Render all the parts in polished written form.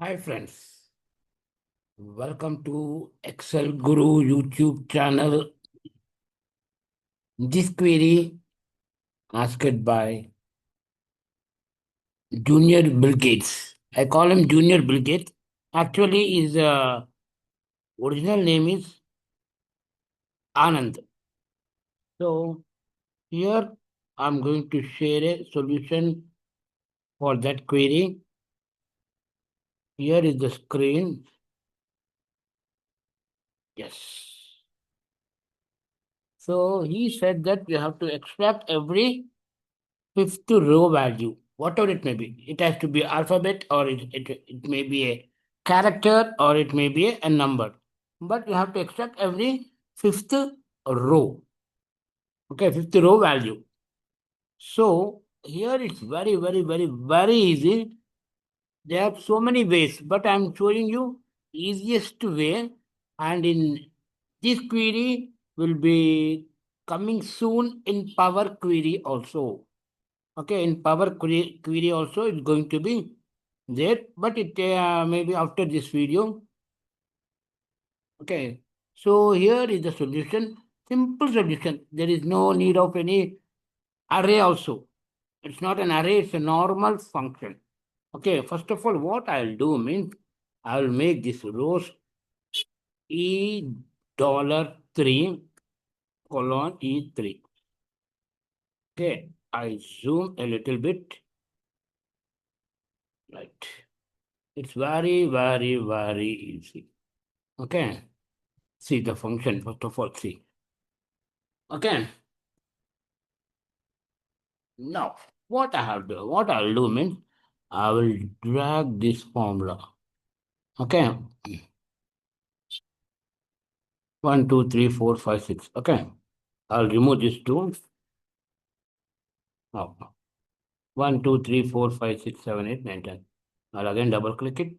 Hi friends, welcome to Excel Guru YouTube channel. This query asked by Junior Bill Gates. I call him Junior Bill Gates. Actually, his original name is Anand. So here I'm going to share a solution for that query. Here is the screen. Yes. So he said that you have to extract every fifth row value, whatever it may be. It has to be alphabet or it may be a character or it may be a number. But you have to extract every fifth row. Okay, fifth row value. So here it's very easy. There are so many ways, but I'm showing you easiest way. And in this query will be coming soon in Power Query also. Okay, in Power Query also it's going to be there, but it maybe after this video. Okay, so here is the solution, simple solution. There is no need of any array also. It's not an array, it's a normal function. Okay, first of all, what I'll do means I'll make this rows E$3 colon E3. Okay, I zoom a little bit. Right. It's very easy. Okay. See the function, first of all, see. Okay. Now, what I'll do means I will drag this formula. Okay. 1, 2, 3, 4, 5, 6. Okay. I'll remove this two. Now, 1, 2, 3, 4, 5, 6, 7, 8, 9, 10. I'll again double click it.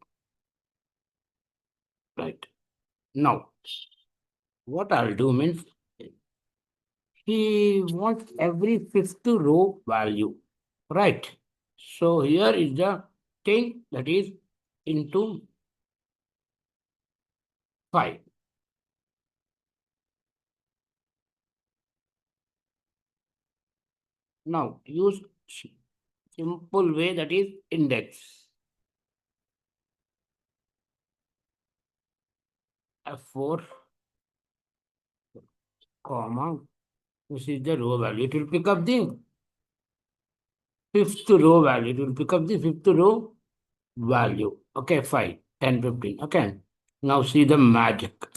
Right. Now, what I'll do means he wants every fifth row value. Right. So here is the thing that is into 5. Now use simple way, that is index. F4, comma, this is the row value. It will pick up the fifth row value. It will pick up the fifth row value. Okay, 5, 10, 15. Okay. Now see the magic.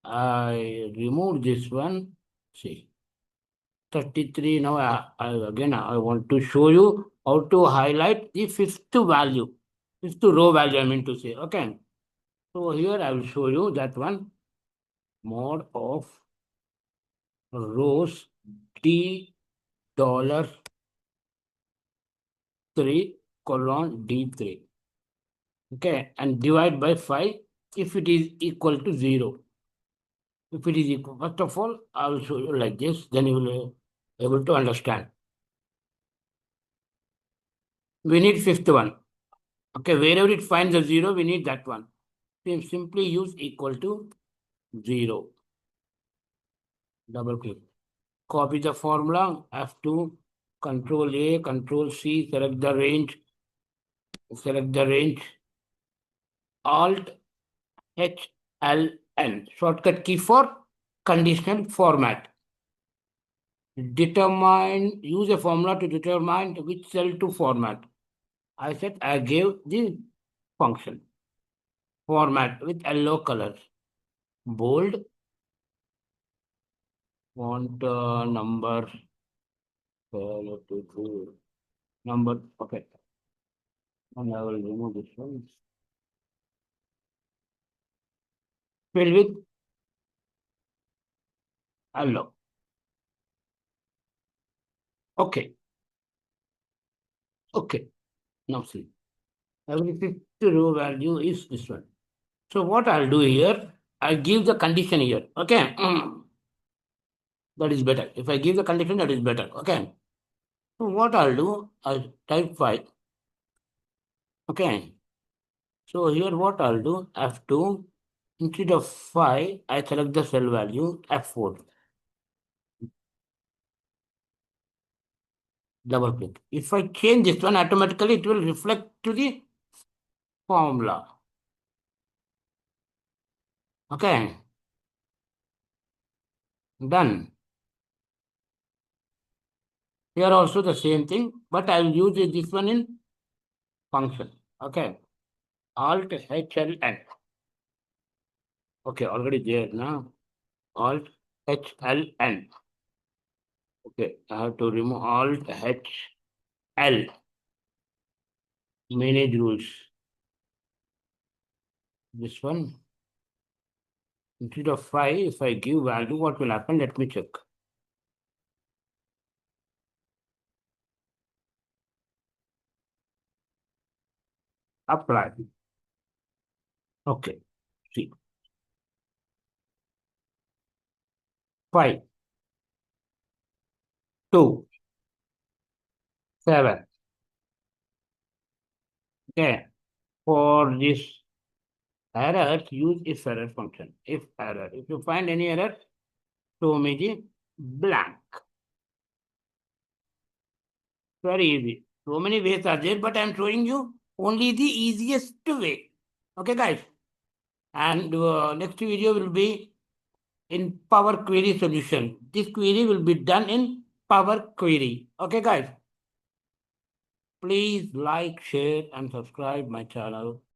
I remove this one. See. 33. Now I want to show you how to highlight the fifth value. Fifth row value, I mean to say. Okay. So here I will show you that one. Mod of rows $3 colon D3. Okay. And divide by 5 if it is equal to 0. If it is equal, first of all, I will show you like this. Then you will be able to understand. We need fifth one. Okay. Wherever it finds a 0, we need that one. We simply use equal to 0. Double click. Copy the formula. F2, Control A, Control C, select the range. Select the range. Alt H L N. Shortcut key for conditional format. Determine, use a formula to determine which cell to format. I said I gave the function. Format with yellow color. Bold. Font number. Number. Okay. And I will remove this one. Fill with yellow. Okay. Okay. Now see. Every fifth row value is this one. So what I'll do here, I give the condition here. Okay. That is better. If I give the condition, that is better. Okay. So what I'll do, I'll type 5. Okay. So here what I'll do, F2, instead of 5, I select the cell value F4, double click. If I change this one, automatically it will reflect to the formula. Okay, done. Here also the same thing, but I will use this one in function. Okay, Alt HLN. Okay, already there now. Alt HLN. Okay, I have to remove Alt HL. Manage rules. This one. Instead of 5, if I give value, what will happen? Let me check. Apply. Okay. See. 5, 2, 7. Okay. For this error, use if error function. If error. If you find any error, show me the blank. Very easy. So many ways are there, but I'm showing you only the easiest way. Okay, guys. And next video will be in Power Query solution. This query will be done in Power Query. Okay, guys. Please like, share, and subscribe my channel.